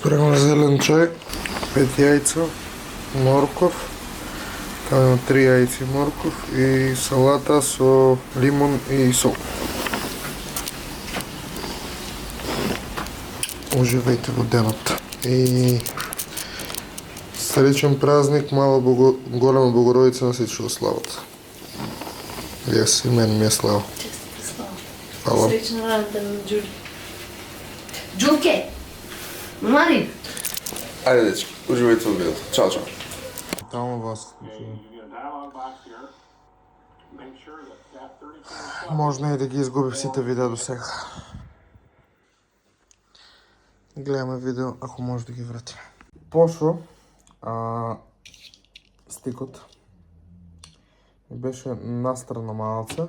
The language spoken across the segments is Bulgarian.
Правим зелен чай, 5 яйца, морков, там има 3 яйца и морков и салата с лимон и сол. Уживайте го денът. И сречен празник, голема Богородица на всичко славата. Вие си, мен ми е слава. Честите слава. Хвала. Сречна радата на Джули. Джулке! Мари! Айде, дечки, уживайте от видеото. Чао, чао. Там вас. Можно и да ги изгубим всите видеа до сега. Гледаме видео, ако може да ги вратим. Пошо стикот ми беше настрана малца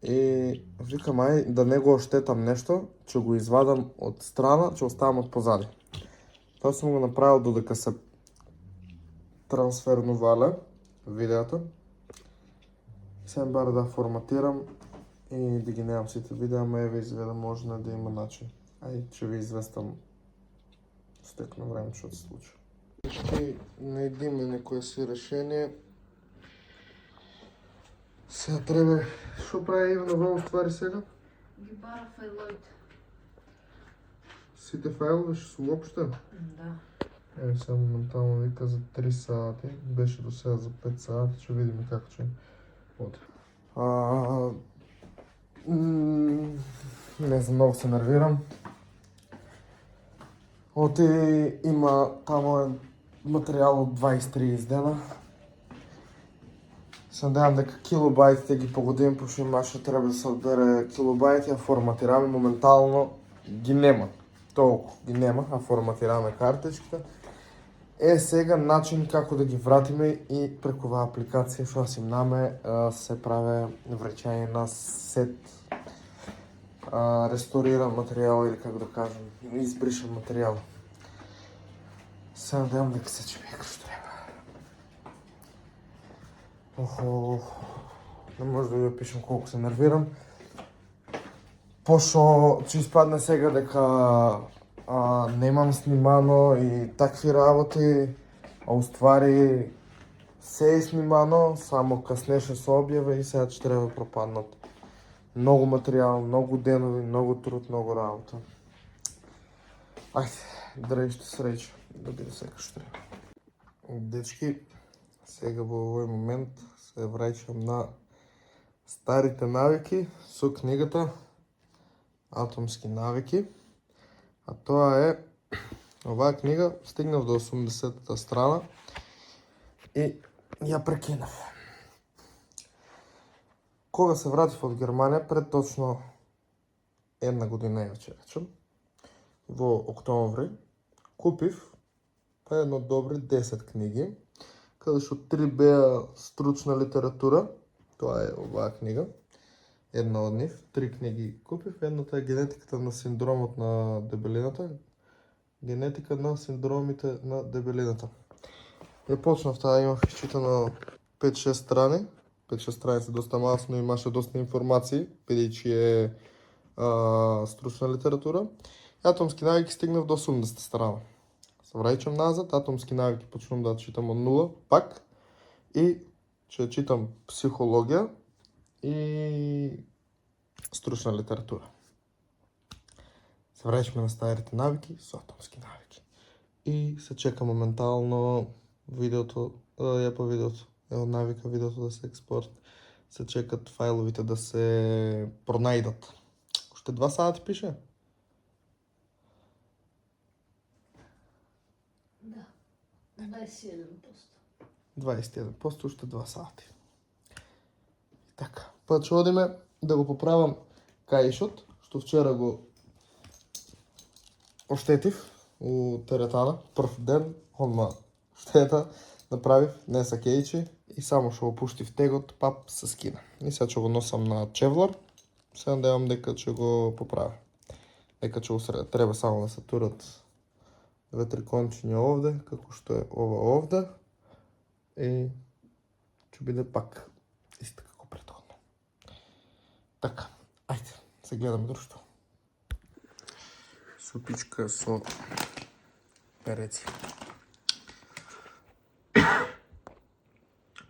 и викам ай да не го ощетам нещо, че го извадам от страна, че оставам от позади. Това съм го направил додека се трансферноваля видеото. Сега бара да форматирам и да ги нямам всите видеа, ме ви изведа може да има начин. Ай, че ви известам стекна време, че се случи. Ще найдиме некое си решение. Сега трябва... Що прави Ива на в ствари сега? Ги бара файловите. Сите файлове ще се уобща? Да. Сега моментално вика за 3 сати. Беше до сега за 5 сати. Ще видим как ще води. Не знам, много се нервирам. Има там материал от 23 дена. Се надявам дека килобайтите ги погодим, защото има ще трябва да се отбере килобайти, а форматираме моментално ги нема. Толкова ги нема, а форматираме картичката. Сега начин како да ги вратиме и преку оваа апликација што аз имаме се праве вречање на сет ресториран материјал или како да кажем, избришан материјал. Се надевам дека се чуе како што треба. Не може да ви опишам колку се нервирам. Пошто ќе испадне сега дека немам снимано и такви работи, а уствари се е снимано, само къснеше се објаве и сега ќе треба да пропаднат. Много материјал, много денови, много труд, много работа. Ајде, дръжте среќа, да биде сега што треба. Дечки, сега во овој момент се враќам на старите навики со книгата Атомски навики. А тоа е, оваа книга стигнав до 80-та страна и ја прекинав. Кога се вратив од Германија, пред точно една година, ја ќе речем, во октомври, купив едно добри 10 книги, каде што 3 беа стручна литература, тоа е оваа книга, една од нив, 3 книги купив, едната е генетиката на синдромот на дебелината, генетика на синдромите на дебелината. Ја почнав таа, имав изчитано 5-6 страни, 5-6 страни се доста малко, но имаше доста информации, бидејќи е стручна литература. Атомски навики стигнав до 80 страна. Се враќам назад, атомски навики почнувам да читам од нула, пак, и ќе читам психологија и стручна литература. Се враќаме на старите навики со атомски навики. И се чека моментално видеото, по видеото, ево навика видеото да се експорт, се чекат файловите да се пронајдат. Уште 2 сати пише? Да. 21%. 21%, уште 2 сати. Така, па ќе одиме да го поправам каишот, што вчера го оштетив у теретана, прв ден, одма штета направив, не са кејчи и само што го пуштив тегот, пап се скина. И сега ќе го носам на чевлар, се надевам дека ќе го поправя. Дека ќе го среда, треба само да се турат 2-3 кончиња овде, како што е ова овде, и ќе биде пак исто како претходно. Така, ајде, се гледаме друштво. Супичка со переци.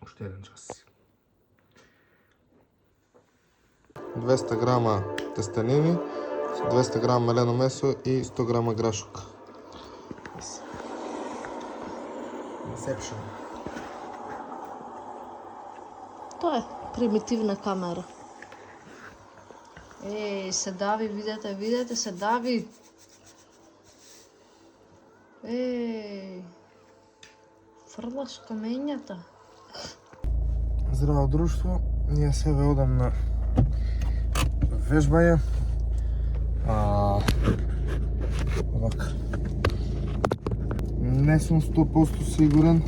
Още един час. 200 грама тестанини, 200 грама малено месо и 100 грама грашок. Inception. Тоа е примитивна камера. Се дави, видете, се дави. Фрлаш камењата. Здраво друштво, ние себе одам на вежбање. Овака. Не сум 100% сигурен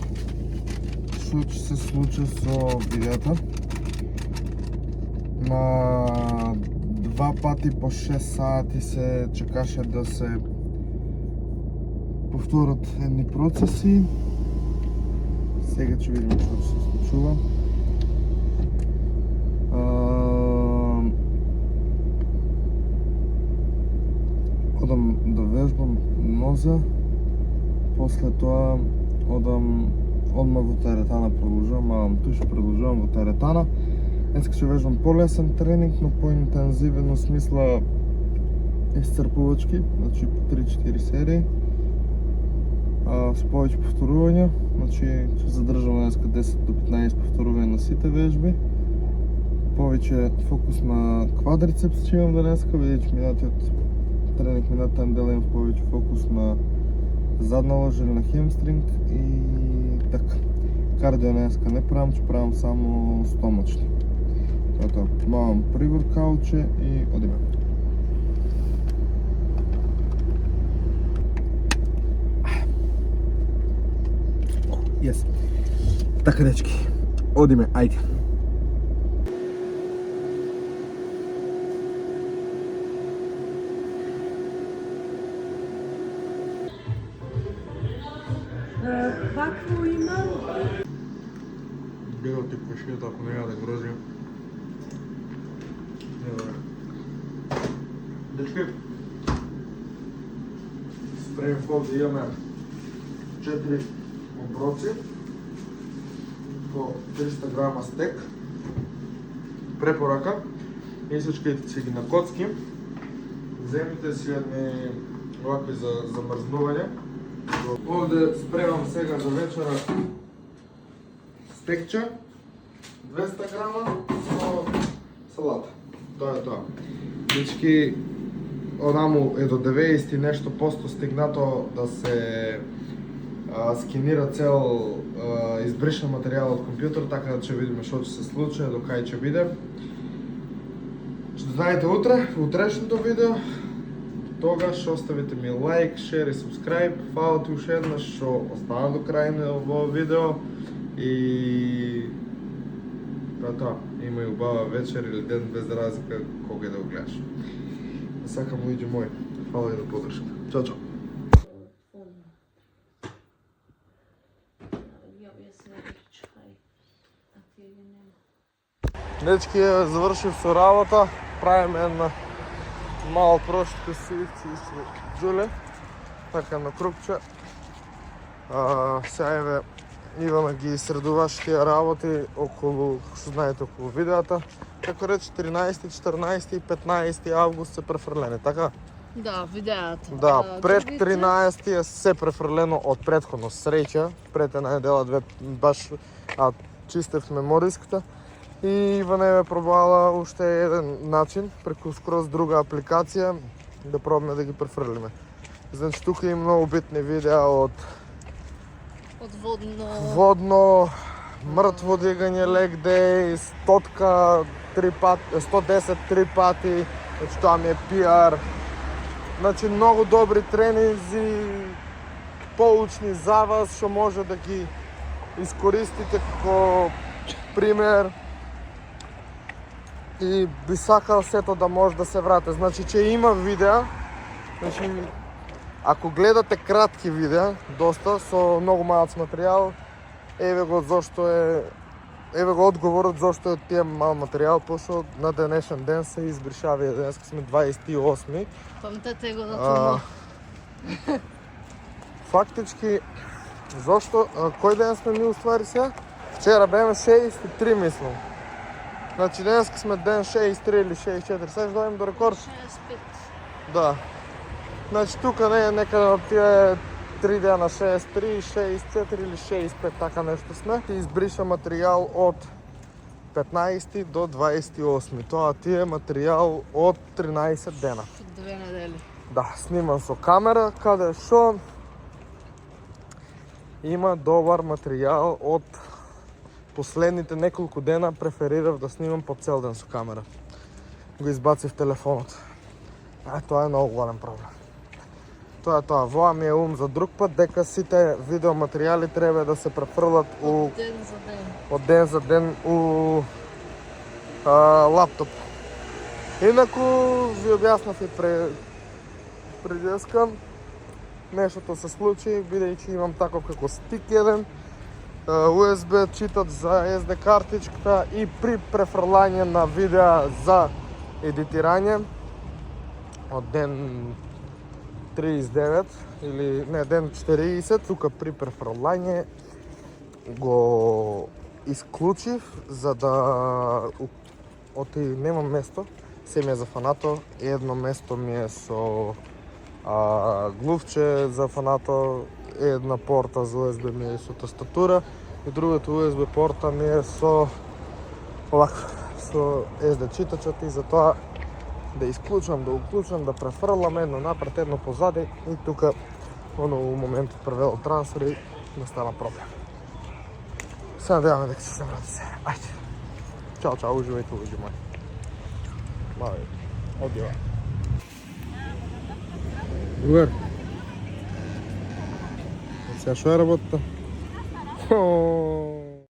што ќе се случи со видеото. На 2 пати по 6 сати се чекаше да се повторат едни процеси. Сега ќе видиме што ќе се случува. Одам да вежбам ноза, после тоа одам одма во теретана продолжувам, малам туш продолжувам во теретана. Днеска ќе вежбам полесен тренинг, но поинтензивен у смисла исцрпувачки, значи по 3-4 серии. С повеќе повторувања, значи ќе задржам днеска 10 до 15 повторувања на сите вежби. Повеќе фокус на квадрицепс ќе имам денеска, бидејќи минатиот тренинг, минатата недела имам повеќе фокус на задна ложа или на хемстринг и така. Кардио денеска не правам, ќе правам само стомачни. Тоа малам приворкауче и одиме. Yes. Така, дечки, одиме, ајде. Какво има? Бегал ти пешката, ако няма да грози. Дечки, спреем вход да имаме 4 оброци по 300 грама стек. Препорака, исачкайте си ги на коцки. Земите си едни лапи за замрзнување. Овде спремам сега за вечера стекча, 200 грама со салата. Тоа е тоа. Дечки, онаму е до 90 нешто посто стигнато да се скенира цел избришен материјал од компјутер, така да ќе видиме што ќе се случи, до кај ќе биде. Што знаете утре, во утрешното видео, тогаш оставите ми лайк, шер и субскрайб. Фала ти уште еднаш што остана до крај на ово видео и тоа, има и убава вечер или ден без разлика кога да го гледаш. Сакам луѓе мои, фала ви да подршката. Чао, чао. Дечки, завршив со работа, правим една мала прошка с ивци и с джуле, така на крупче. Сега еве Ивана ги средуваш тия работи околу, што знаете, околу видеото. Како рече, 13, 14 и 15 август се префрлени, така? Да, видеото. Да, пред 13 е се префрлено од предходно среќа, пред една недела, две, баш чистев мемориската. И Ивана е пробала уште еден начин, преку скроз друга апликација, да пробаме да ги префрлиме. Значи, тука има многу битни видеа од водно, мртво дигање, leg day, 110 3 пати, значи тоа ми е PR. Значи, многу добри тренинзи, поучни за вас, што може да ги искористите како пример. И би сакал сето да може да се врате. Значи, че има видеа, значи, ако гледате кратки видеа, доста, со многу малац материјал, еве го одговорот зашто е тие мал материјал, пошто на денешен ден се избришави, денеска сме 28. Памтете го на това. фактички, зашто, кој ден сме ми уствари сега? Вчера беме 63 мислам. Значи денеска сме ден 63 или 64, сега ще дойдем до рекорд. 65. Да. Значи тука не е некаде на тие 3 дена 63, 64 или 65, така нещо сме. Ти избриша материал от 15 до 28. Тоа ти е материал от 13 дена. 2 недели. Да, снимам со камера, каде шо има добар материјал од последните неколку дена, преферирав да снимам по цел ден со камера. Го избацив телефонот. Тоа е многу голем проблем. Тоа е тоа, воа ми е ум за друг пат, дека сите видеоматеријали треба да се префрлат у Ден за ден. од ден за ден у лаптоп. Инаку ви објаснав и предеска. Нештото се случи, бидејќи имам таков како стик еден, USB читач за SD картичката и при префрлање на видеа за едитирање од ден 39 или не, ден 40, тука при префрлање го исклучив за да оти немам место, се ми е зафанато, едно место ми е со глувче за фанато, една порта за USB ми е со тастатура и другата USB порта ми е со овако, со SD читачот и затоа да исклучам, да уклучам, да префрлам едно напред, едно позади и тука оно у моментот превело трансфери не стана проблем. Се надеваме дека ќе се врати се. Ајде. Чао, чао, уживајте, луѓе мои. Мај, одива. Добре. Сега шо е работата?